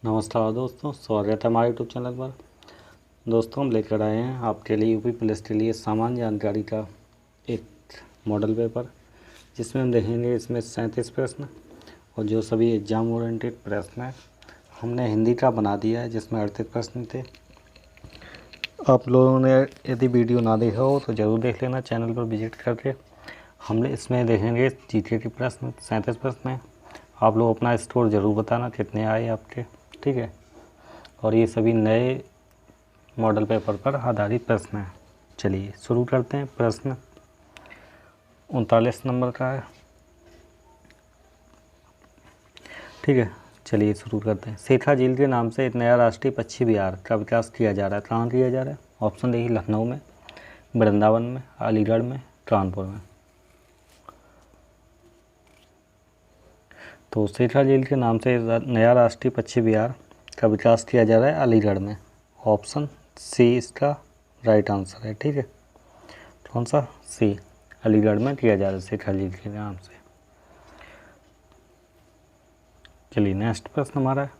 नमस्कार दोस्तों, स्वागत है हमारे यूट्यूब चैनल पर। दोस्तों, हम लेकर आए हैं आपके लिए यूपी पुलिस के लिए सामान्य जानकारी का एक मॉडल पेपर, जिसमें हम देखेंगे इसमें 37 प्रश्न और जो सभी एग्ज़ाम ओरिएंटेड प्रश्न हैं हमने हिंदी का बना दिया है, जिसमें 38 प्रश्न थे। आप लोगों ने यदि वीडियो ना देखा हो तो ज़रूर देख लेना चैनल पर विजिट करके। हमने इसमें देखेंगे जीके के प्रश्न 37 प्रश्न हैं। आप लोग अपना स्कोर ज़रूर बताना कितने आए आपके, ठीक है। और ये सभी नए मॉडल पेपर पर आधारित प्रश्न हैं। चलिए शुरू करते हैं। प्रश्न 39 नंबर का है, ठीक है। चलिए शुरू करते हैं। सेठा झील के नाम से एक नया राष्ट्रीय पक्षी विहार का विकास किया जा रहा है। कहाँ किया जा रहा है? ऑप्शन देखिए, लखनऊ में, वृंदावन में, अलीगढ़ में, कानपुर में। तो सेठा झील के नाम से नया राष्ट्रीय पक्षी विहार का विकास किया जा रहा है अलीगढ़ में। ऑप्शन सी इसका राइट आंसर है, ठीक है। कौन सा? सी, अलीगढ़ में किया जा रहा है सेठा झील के नाम से। चलिए नेक्स्ट प्रश्न हमारा है,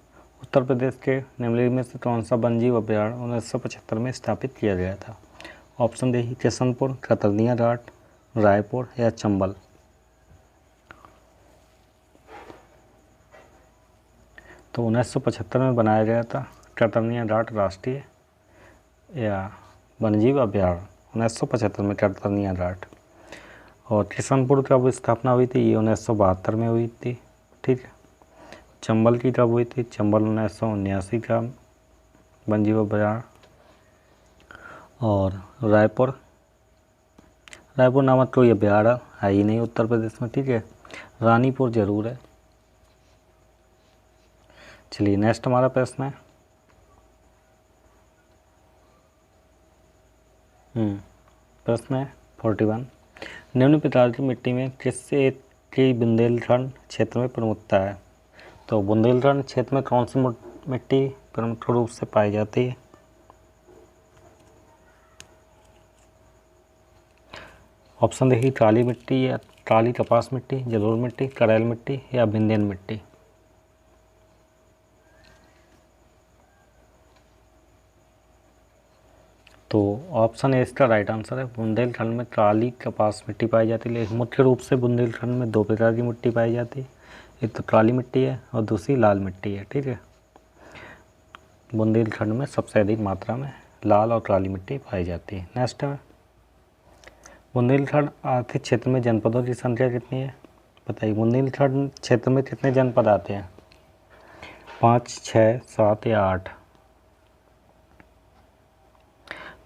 उत्तर प्रदेश के निम्नलिखित में से कौन सा वन्यजीव अभयारण्य 1975 में स्थापित किया गया था? ऑप्शन देखिए, किशनपुर, कतरनिया घाट, रायपुर या चंबल। तो 1975 में बनाया गया था कतरनिया घाट राष्ट्रीय या वन्यजीव अभयारण्य 1975 में कतरनिया घाट। और किशनपुर कब स्थापना हुई थी? ये 1972 में हुई थी, ठीक है। चंबल की कब हुई थी? चंबल 1979 का वन्यजीव अभयारण्य। और रायपुर नामक कोई अभयारण्य है ही नहीं उत्तर प्रदेश में, ठीक है। रानीपुर जरूर है। चलिए नेक्स्ट हमारा प्रश्न है, प्रश्न है 41, निम्न प्रकार की मिट्टी में किससे की बुंदेलखंड क्षेत्र में प्रमुखता है? तो बुंदेलखंड क्षेत्र में कौन सी मिट्टी प्रमुख रूप से पाई जाती है? ऑप्शन देखिए, काली मिट्टी या काली कपास मिट्टी, जलोढ़ मिट्टी, करैल मिट्टी या विंध्यन मिट्टी। तो ऑप्शन ए इसका राइट आंसर है। बुंदेलखंड में काली कपास मिट्टी पाई जाती है, लेकिन मुख्य रूप से बुंदेलखंड में दो प्रकार की मिट्टी पाई जाती है, एक तो काली मिट्टी है और दूसरी लाल मिट्टी है, ठीक है। बुंदेलखंड में सबसे अधिक मात्रा में लाल और काली मिट्टी पाई जाती है। नेक्स्ट है, बुंदेलखंड आर्थिक क्षेत्र में जनपदों की संख्या कितनी है? बताइए, बुंदेलखंड क्षेत्र में कितने जनपद आते हैं? 5, 6, 7 या 8?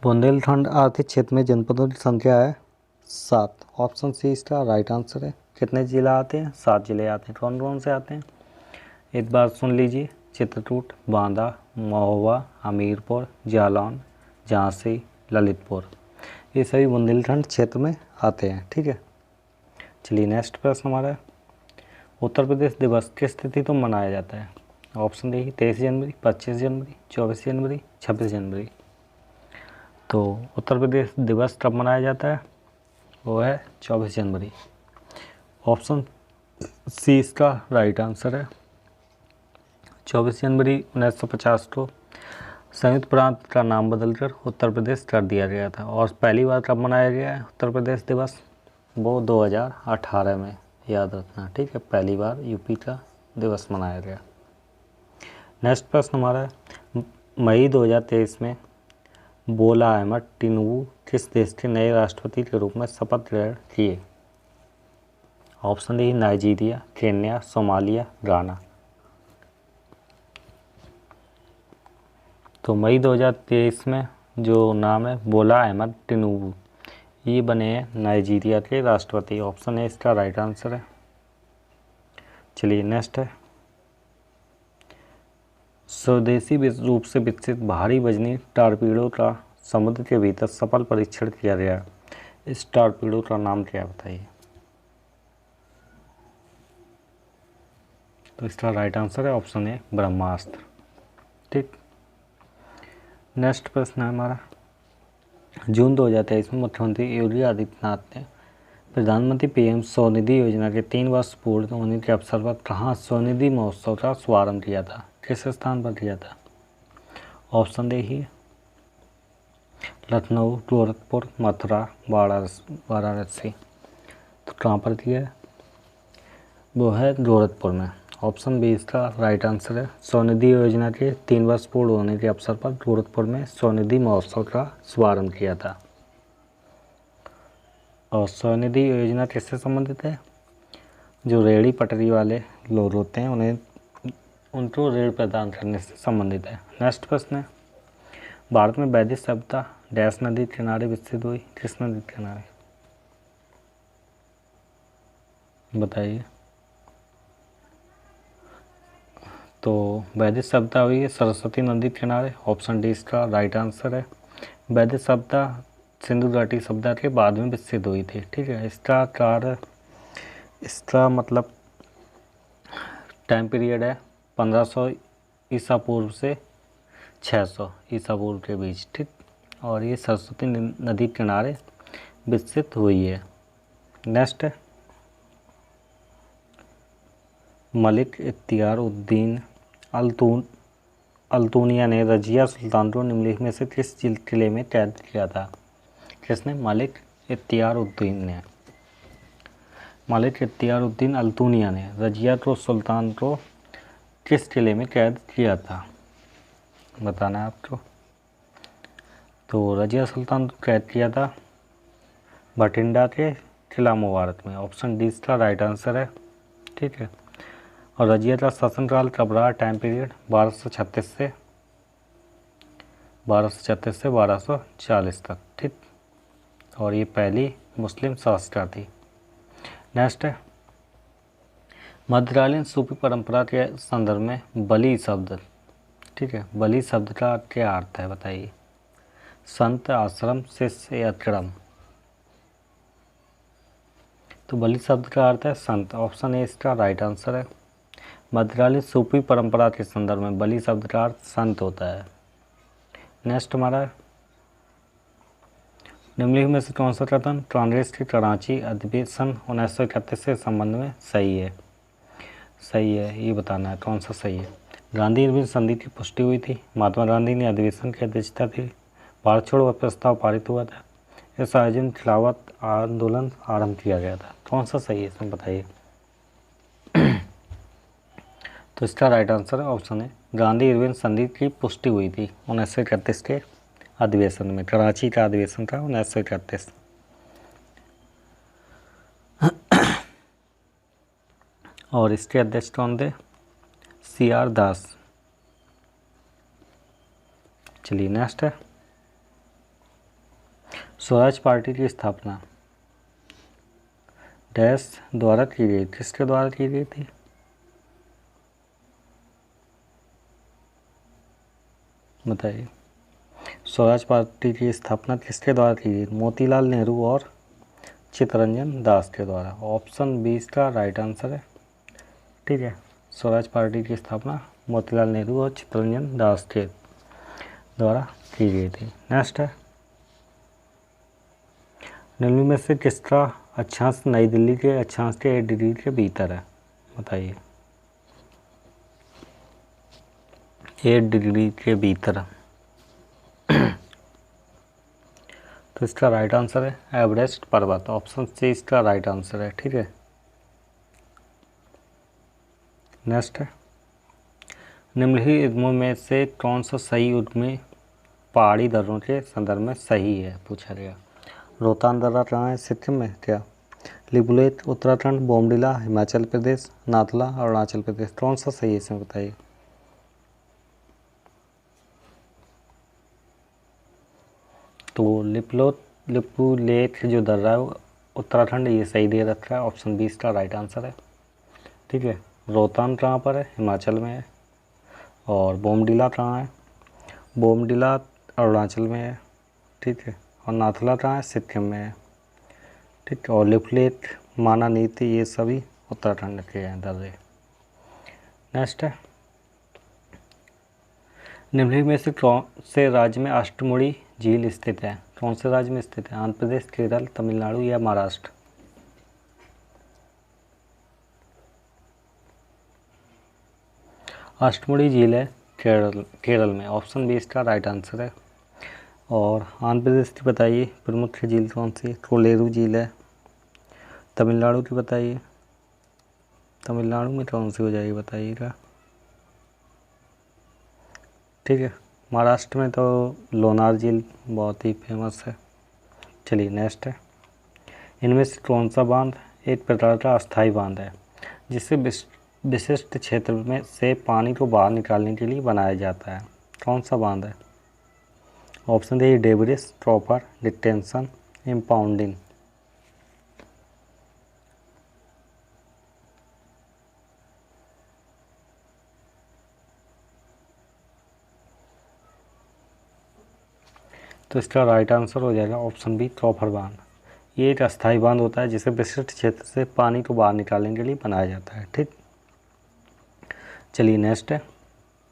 बुंदेलखंड आर्थिक क्षेत्र में जनपदों की संख्या है 7। ऑप्शन सी इसका राइट आंसर है। कितने जिला आते हैं? 7 जिले आते हैं। कौन कौन से आते हैं? एक बार सुन लीजिए, चित्रकूट, बांदा, महोबा, हमीरपुर, जालौन, झांसी, ललितपुर। ये सभी बुंदेलखंड क्षेत्र में आते हैं, ठीक है। चलिए नेक्स्ट प्रश्न हमारा है, उत्तर प्रदेश दिवस किस तिथि को मनाया जाता है? ऑप्शन देखिए, 23 जनवरी, 25 जनवरी, 24 जनवरी, 26 जनवरी। तो उत्तर प्रदेश दिवस कब मनाया जाता है? वो है 24 जनवरी। ऑप्शन सी इसका राइट आंसर है। 24 जनवरी 1950 को संयुक्त प्रांत का नाम बदलकर उत्तर प्रदेश कर दिया गया था। और पहली बार कब मनाया गया है उत्तर प्रदेश दिवस? वो 2018 में, याद रखना, ठीक है। पहली बार यूपी का दिवस मनाया गया। नेक्स्ट प्रश्न हमारा है, मई 2023 में बोला अहमद टिनुबू किस देश के नए राष्ट्रपति के रूप में शपथ ग्रहण किए? Option D, Nigeria, Kenya, Somalia, गाना। तो मई 2023 में जो नाम है बोला अहमद टिनुबू, ये बने हैं नाइजीरिया के राष्ट्रपति। ऑप्शन ए इसका राइट आंसर है। चलिए नेक्स्ट है, स्वदेशी रूप से विकसित भारी वजनी टॉर्पीडो का समुद्र के भीतर सफल परीक्षण किया गया। इस टॉर्पीडो का नाम क्या बताइए? तो इसका राइट आंसर है ऑप्शन ए, ब्रह्मास्त्र, ठीक। नेक्स्ट प्रश्न है हमारा, जून 2023 में मुख्यमंत्री योगी आदित्यनाथ ने प्रधानमंत्री पीएम स्वनिधि योजना के 3 वर्ष पूर्ण होने के अवसर पर कहाँ स्वनिधि महोत्सव का शुभारंभ किया था? किस स्थान पर किया था? ऑप्शन देखिए, लखनऊ, गोरखपुर, मथुरा, वाराणसी। तो कहाँ पर किया है? वो है गोरखपुर में। ऑप्शन बी इसका राइट आंसर है। स्वनिधि योजना के 3 वर्ष पूर्ण होने के अवसर पर गोरखपुर में स्वनिधि महोत्सव का शुभारंभ किया था। और स्वनिधि योजना किससे संबंधित है? जो रेहड़ी पटरी वाले लोग होते हैं उन्हें उनको ऋण प्रदान करने से संबंधित है। नेक्स्ट प्रश्न है, भारत में वैदिक सभ्यता डैश नदी के किनारे विकसित हुई? किस नदी के किनारे बताइए? तो वैदिक सभ्यता हुई है सरस्वती नदी के किनारे। ऑप्शन डी इसका राइट आंसर है। वैदिक सभ्यता सिंधु घाटी सभ्यता के बाद में विकसित हुई थी। ठीक है, इसका मतलब टाइम पीरियड है 1500 ईसा पूर्व से 600 ईसा पूर्व के बीच। ठीक, और ये सरस्वती नदी के किनारे विकसित हुई है। नेक्स्ट है, मलिक इख्तियार उद्दीन अल्तूनिया ने रजिया सुल्तान को निम्नलिखित में से किस किले में कैद किया था? किसने? मलिक इख्तियार उद्दीन अल्तूनिया ने रजिया को सुल्तान को किस किले में कैद किया था? बताना है आपको। तो रजिया सुल्तान को कैद किया था भटिंडा के किला मुबारक में। ऑप्शन डी इसका राइट आंसर है। ठीक है, और रजिया का शासनकाल कब रहा? टाइम पीरियड 1236 से 1240 तक। ठीक, और ये पहली मुस्लिम शासक थी। नेक्स्ट है, मध्यकालीन सूफी परंपरा के संदर्भ में बलि शब्द, ठीक है, बलि शब्द का क्या अर्थ है बताइए? संत, आश्रम, शिष्य या क्रम? तो बलि शब्द का अर्थ है संत। ऑप्शन ए इसका राइट आंसर है। मध्यकालीन सूफी परंपरा के संदर्भ में बलि शब्द का अर्थ संत होता है। नेक्स्ट हमारा निम्नलिखित में से कौन सा कथन कांग्रेस के कराची अधिवेशन 1931 के संबंध में सही है? ये बताना है कौन सा सही है। गांधी इरविन संधि की पुष्टि हुई थी। महात्मा गांधी ने अधिवेशन की अध्यक्षता थी। भारत छोड़ो प्रस्ताव पारित हुआ था। इस आयोजन खिलाफत आंदोलन आरंभ किया गया था। कौन सा सही है इसमें बताइए? तो इसका राइट आंसर है ऑप्शन है, गांधी इरविन संधि की पुष्टि हुई थी 1931 के अधिवेशन में। कराची का अधिवेशन था 1931। और इसके अध्यक्ष कौन थे? CR दास। चलिए नेक्स्ट है, स्वराज पार्टी की स्थापना डैश द्वारा की गई? किसके द्वारा की गई थी? बताइए। स्वराज पार्टी की स्थापना किसके द्वारा की गई? मोतीलाल नेहरू और चित्तरंजन दास के द्वारा। ऑप्शन बी इसका राइट आंसर है। ठीक है, स्वराज पार्टी की स्थापना मोतीलाल नेहरू और चित्तरंजन दास के द्वारा की गई थी। नेक्स्ट है, निम्न में से किसका अक्षांश नई दिल्ली के अक्षांश के 8 डिग्री के भीतर है? बताइए। 8 डिग्री के भीतर। तो इसका राइट आंसर है एवरेस्ट पर्वत। ऑप्शन सी इसका राइट आंसर है। ठीक है, नेक्स्ट है, निम्नलिखित उद्यमों में से कौन सा सही उद्यमी पहाड़ी दर्रों के संदर्भ में सही है पूछा गया? रोहतांग दर्रा कहाँ है? सिक्किम में क्या? लिपुलेख उत्तराखंड, बोमडिला हिमाचल प्रदेश, नाथला अरुणाचल प्रदेश। कौन सा सही है इसमें बताइए? तो लिपुलेख जो दर्रा है वो उत्तराखंड, ये सही दे रखा है। ऑप्शन बी इसका राइट आंसर है। ठीक है, रोहतांग कहाँ पर है? हिमाचल में है। और बोमडिला कहाँ है? बोमडिला अरुणाचल में है। ठीक है, और नाथला कहाँ है? सिक्किम में है। ठीक है, और लिपुलेख, माना नीति, ये सभी उत्तराखंड के हैं दर्रे। नेक्स्ट है, निम्नलिखित में से कौन से राज्य में अष्टमुड़ी झील स्थित है? कौन से राज्य में स्थित है? आंध्र प्रदेश, केरल, तमिलनाडु या महाराष्ट्र? अष्टमुड़ी झील है केरल में, ऑप्शन बी इसका राइट आंसर है। और आंध्र प्रदेश की बताइए प्रमुख झील कौन सी? कोलेरू झील है। तमिलनाडु की बताइए, तमिलनाडु में कौन सी हो जाएगी बताइएगा। ठीक है, महाराष्ट्र में तो लोनार झील बहुत ही फेमस है। चलिए नेक्स्ट है, इनमें से कौन सा बांध एक प्रकार का अस्थायी बांध है जिससे विशिष्ट क्षेत्र में से पानी को बाहर निकालने के लिए बनाया जाता है? कौन सा बांध है? Option A debris, trapper, detention, impounding. तो इसका राइट आंसर हो जाएगा ऑप्शन बी ट्रॉपर बांध। ये एक अस्थायी बांध होता है जिसे विशिष्ट क्षेत्र से पानी को बाहर निकालने के लिए बनाया जाता है। ठीक, चलिए नेक्स्ट है,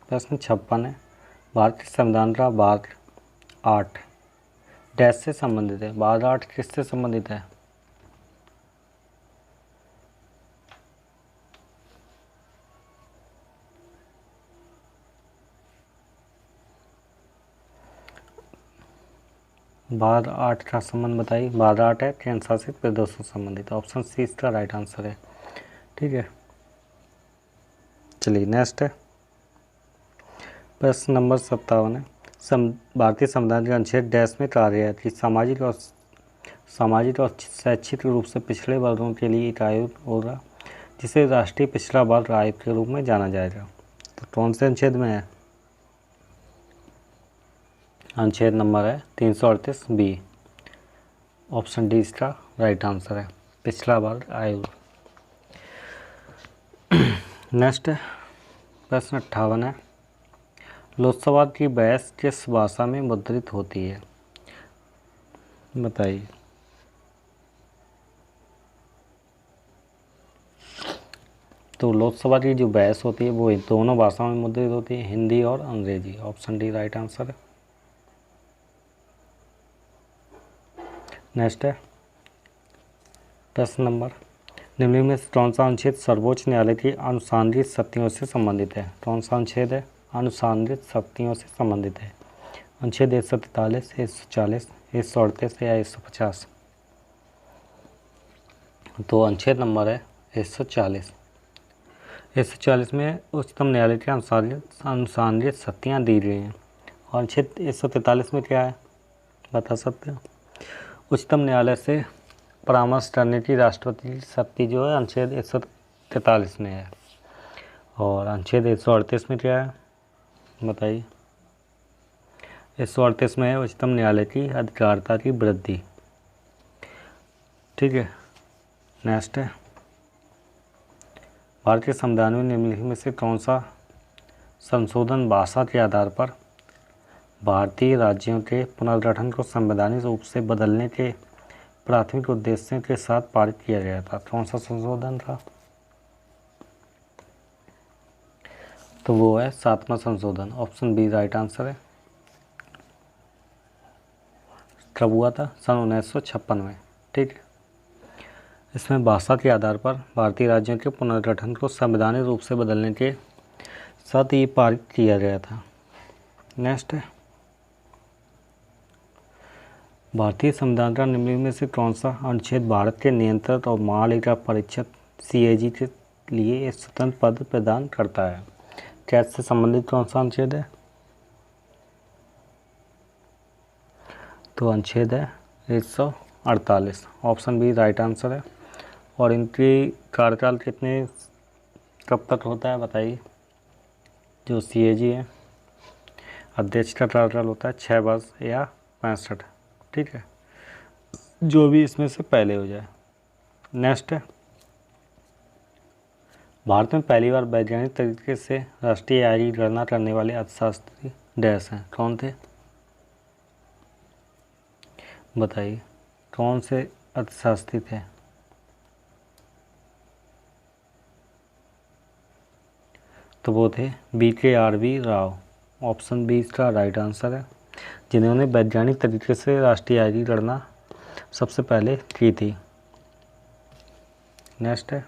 प्रश्न 56 है, भारतीय संविधान का भाग 8 डैश से संबंधित है? भाग 8 किससे संबंधित है? भाग 8 का संबंध बताइए। भाग 8 है केंद्र शासित प्रदेशों से संबंधित, ऑप्शन सी इसका राइट आंसर है। ठीक है, चलिए नेक्स्ट है, प्रश्न नंबर 57 है, भारतीय संविधान के अनुच्छेद डैश में कहा गया है कि सामाजिक और शैक्षिक रूप से पिछड़े वर्गों के लिए एक आयोग होगा जिसे राष्ट्रीय पिछड़ा वर्ग आयोग के रूप में जाना जाएगा। तो कौन से अनुच्छेद में है? अनुच्छेद नंबर है 338 बी, ऑप्शन डी इसका राइट आंसर है, पिछड़ा वर्ग आयोग। नेक्स्ट है, प्रश्न 58 है, लोकसभा की बहस किस भाषा में मुद्रित होती है? बताइए। तो लोकसभा की जो बहस होती है वो दोनों भाषाओं में मुद्रित होती है, हिंदी और अंग्रेजी, ऑप्शन डी राइट आंसर है। नेक्स्ट है, प्रश्न नंबर, निम्न में कौन सा अनुच्छेद सर्वोच्च न्यायालय की अनुसांधिक शक्तियों से संबंधित है? कौन सा अनुच्छेद है अनुसांधिक शक्तियों से संबंधित है? अनुच्छेद 143, 140, 138 या 150? तो अनुच्छेद नंबर है 140। 140 में उच्चतम न्यायालय की अनुसांधिक शक्तियाँ दी गई हैं। और अनुच्छेद 143 में क्या है बता सकते हो? उच्चतम न्यायालय से परामर्श करने की राष्ट्रपति की शक्ति जो है अनुच्छेद 143 में है। और अनुच्छेद 138 में क्या है बताइए? 138 में है उच्चतम न्यायालय की अधिकारिता की वृद्धि। ठीक है, नेक्स्ट है, भारतीय संविधान में निम्नलिखित में से कौन सा संशोधन भाषा के आधार पर भारतीय राज्यों के पुनर्गठन को संवैधानिक रूप से बदलने के प्राथमिक उद्देश्यों के साथ पारित किया गया था? कौन सा संशोधन था? तो वो है 7वां संशोधन, ऑप्शन बी राइट आंसर है। कब हुआ था? सन 1956 में। ठीक है, इसमें भाषा के आधार पर भारतीय राज्यों के पुनर्गठन को संवैधानिक रूप से बदलने के साथ ये पारित किया गया था। नेक्स्ट है, भारतीय संविधान का निम्नलिखित में से कौन सा अनुच्छेद भारत के नियंत्रक और महालेखा परीक्षक CAG के लिए एक स्वतंत्र पद प्रदान करता है? कैश से संबंधित कौन सा अनुच्छेद है? तो अनुच्छेद है 148, ऑप्शन बी राइट आंसर है। और इनकी कार्यकाल कितने कब तक होता है बताइए? जो CAG है अध्यक्ष का कार्यकाल होता है 6 वर्ष या 65। ठीक है, जो भी इसमें से पहले हो जाए। नेक्स्ट है, भारत में पहली बार वैज्ञानिक तरीके से राष्ट्रीय आय की गणना करने वाले अर्थशास्त्री डैश हैं? कौन थे बताइए? कौन से अर्थशास्त्री थे? तो वो थे BKRB राव, ऑप्शन बी इसका राइट आंसर है, जिन्होंने वैज्ञानिक तरीके से राष्ट्रीय आय की गणना सबसे पहले की थी। नेक्स्ट है,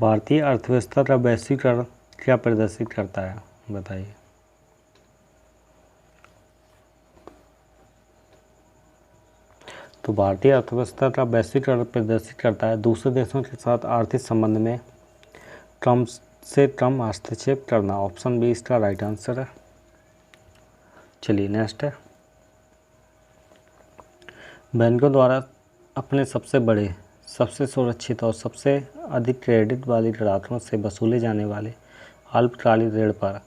भारतीय अर्थव्यवस्था का वैश्वीकरण क्या प्रदर्शित करता है, बताइए। तो भारतीय अर्थव्यवस्था का वैश्वीकरण प्रदर्शित करता है दूसरे देशों के साथ आर्थिक संबंध में कम से कम हस्तक्षेप करना। ऑप्शन बी इसका राइट आंसर है। चलिए नेक्स्ट है, बैंकों द्वारा अपने सबसे बड़े, सबसे सुरक्षित और सबसे अधिक क्रेडिट वाली ग्राहकों से वसूले जाने वाले अल्पकालिक ऋण पर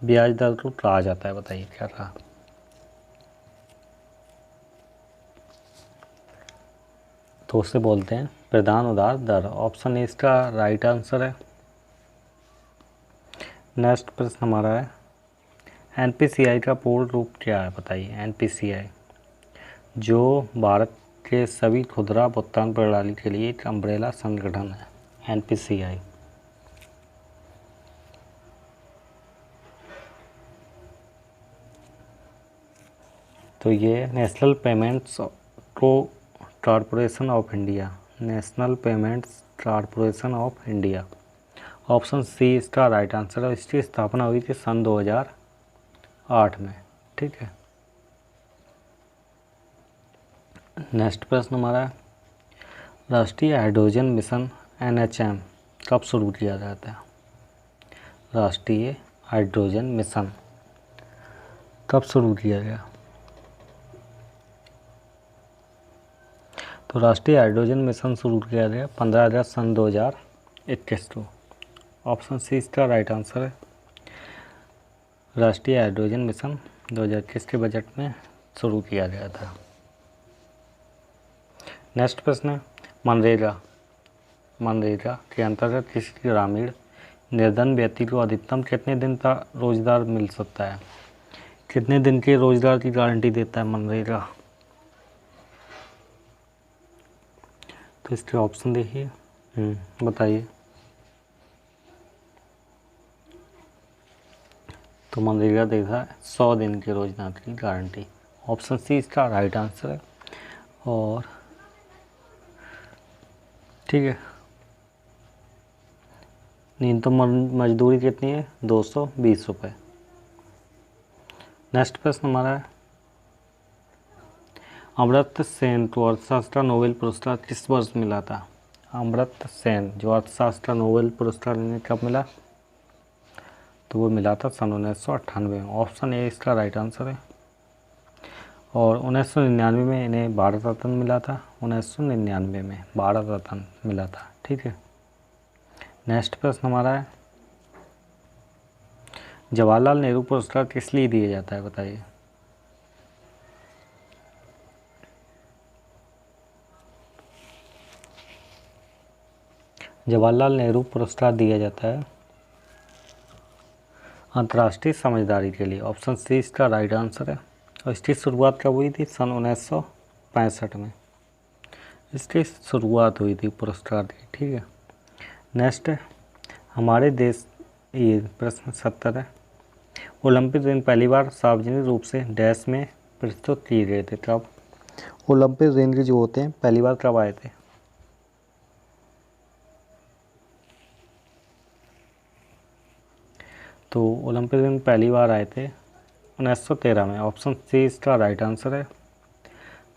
ब्याज दर को कहा जाता है, बताइए क्या कहा। तो उसे बोलते हैं प्रधान उधार दर। ऑप्शन ए इसका राइट आंसर है। नेक्स्ट प्रश्न हमारा है, एनपीसीआई का पूर्ण रूप क्या है, बताइए। एनपीसीआई जो भारत के सभी खुदरा भुगतान प्रणाली के लिए एक अम्ब्रेला संगठन है, एनपीसीआई। तो ये National Payments Corporation of India, National Payments Corporation of India. Option C इसका राइट आंसर है। इसकी स्थापना हुई थी सन 2008 में, ठीक है। नेक्स्ट प्रश्न हमारा है, राष्ट्रीय हाइड्रोजन मिशन NHM कब शुरू किया जाता है। राष्ट्रीय हाइड्रोजन मिशन कब शुरू किया गया। तो राष्ट्रीय हाइड्रोजन मिशन शुरू किया गया 15 अगस्त सन 2021 को। ऑप्शन सी इसका राइट आंसर है। राष्ट्रीय हाइड्रोजन मिशन 2021 के बजट में शुरू किया गया था। नेक्स्ट प्रश्न है, मनरेगा के अंतर्गत किसी ग्रामीण निर्धन व्यक्ति को अधिकतम कितने दिन का रोजगार मिल सकता है। कितने दिन के रोजगार की गारंटी देता है मनरेगा। तो इसके ऑप्शन देखिए, बताइए। तो मनरेगा देता है 100 दिन के रोजगार की गारंटी। ऑप्शन सी इसका राइट आंसर है। और ठीक है, न्यूनतम मजदूरी कितनी है, 220 रुपये। नेक्स्ट प्रश्न हमारा है, अमर्त्य सेन को अर्थशास्त्र का नोबेल पुरस्कार किस वर्ष मिला था। अमर्त्य सेन जो अर्थशास्त्र का नोबेल पुरस्कार इन्हें कब मिला। तो वो मिला था सन 1998 में। ऑप्शन ए इसका राइट आंसर है। और 1999 में इन्हें भारत रत्न मिला था। 1999 में भारत रत्न मिला था, ठीक है। नेक्स्ट प्रश्न हमारा है, जवाहरलाल नेहरू पुरस्कार किस लिए दिया जाता है, बताइए। जवाहरलाल नेहरू पुरस्कार दिया जाता है अंतर्राष्ट्रीय समझदारी के लिए। ऑप्शन सी इसका राइट आंसर है। और इसकी शुरुआत कब हुई थी, सन 1965 में इसकी शुरुआत हुई थी पुरस्कार की, ठीक है। नेक्स्ट है, हमारे देश, ये प्रश्न 70 है, ओलंपिक दिन पहली बार सार्वजनिक रूप से डैश में प्रस्तुत किए गए थे कब। ओलंपिक दिन जो होते हैं पहली बार कब आए थे। तो ओलंपिक दिन पहली बार आए थे 1913 में। ऑप्शन सी इसका राइट आंसर है,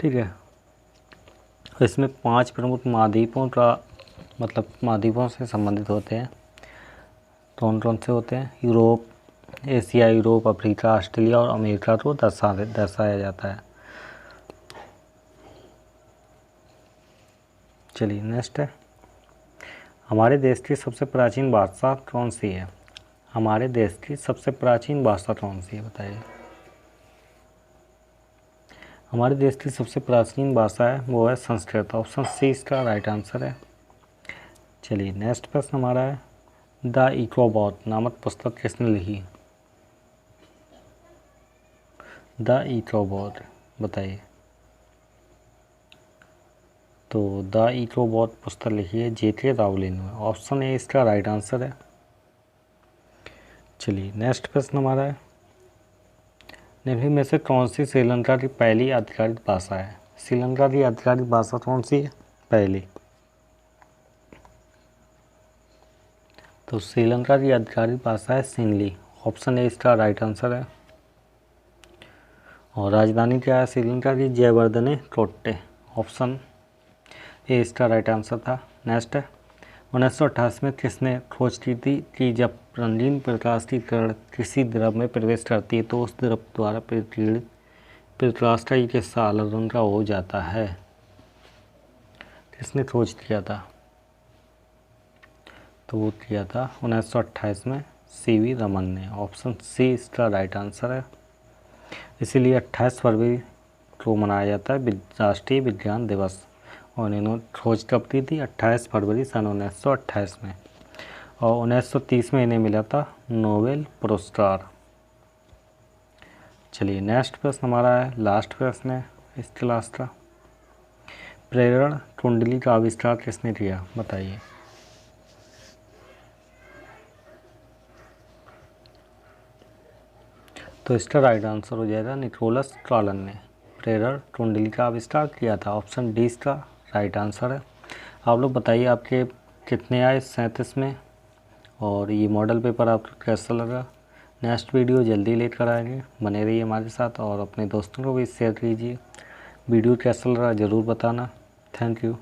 ठीक है। इसमें 5 प्रमुख महाद्वीपों का मतलब महाद्वीपों से संबंधित होते हैं। कौन कौन से होते हैं, Europe, Asia, Europe, Africa, Australia और अमेरिका को दर्शाया जाता है। चलिए नेक्स्ट है, हमारे देश की सबसे प्राचीन भाषा कौन सी है। हमारे देश की सबसे प्राचीन भाषा कौन सी है, बताइए। हमारे देश की सबसे प्राचीन भाषा है वो है संस्कृत। ऑप्शन सी इसका राइट आंसर है। चलिए नेक्स्ट प्रश्न हमारा है, द इकोबॉट नामक पुस्तक किसने लिखी। द इकोबॉट, बताइए। तो द इकोबॉट पुस्तक लिखी है J.K. रावलिंग ने। ऑप्शन ए इसका राइट आंसर है। चलिए नेक्स्ट प्रश्न हमारा है, निम्न में से कौन सी श्रीलंका की पहली आधिकारिक भाषा है। श्रीलंका की आधिकारिक भाषा कौन सी है, पहली। तो श्रीलंका की आधिकारिक भाषा है सिंहली, ऑप्शन ए इसका राइट आंसर है। और राजधानी क्या है श्रीलंका की? जयवर्धने टोट्टे, ऑप्शन ए इसका राइट आंसर था। नेक्स्ट है 1928 में किसने खोज की थी कि जब रंगीन प्रकाश की किरण किसी द्रव में प्रवेश करती है तो उस द्रव द्वारा प्रकीर्णित प्रकाश का एक हिस्सा अलग रंग का हो जाता है? किसने खोज किया था? तो वो किया था 1928 में सीवी रमन ने, ऑप्शन सी इसका राइट आंसर है। इसीलिए 28 फरवरी को मनाया जाता है राष्ट्रीय विज्ञान दिवस। और इन्होंने खोज कब की थी? 28 फरवरी सन 1928 में। और 1930 में इन्हें मिला था नोबेल पुरस्कार। चलिए नेक्स्ट प्रश्न हमारा है, लास्ट प्रश्न है इस क्लास का। प्रेरण कुंडली का आविष्कार किसने किया? बताइए। तो इसका राइट आंसर हो जाएगा निकोलस कॉलन ने प्रेरण कुंडली का आविष्कार किया था, ऑप्शन डी इसका राइट आंसर है। आप लोग बताइए आपके कितने आए 37 में, और ये मॉडल पेपर आपको कैसा लगा? नेक्स्ट वीडियो जल्दी लेकर आएंगे, बने रहिए हमारे साथ और अपने दोस्तों को भी शेयर कीजिए। वीडियो कैसा लगा ज़रूर बताना। Thank you.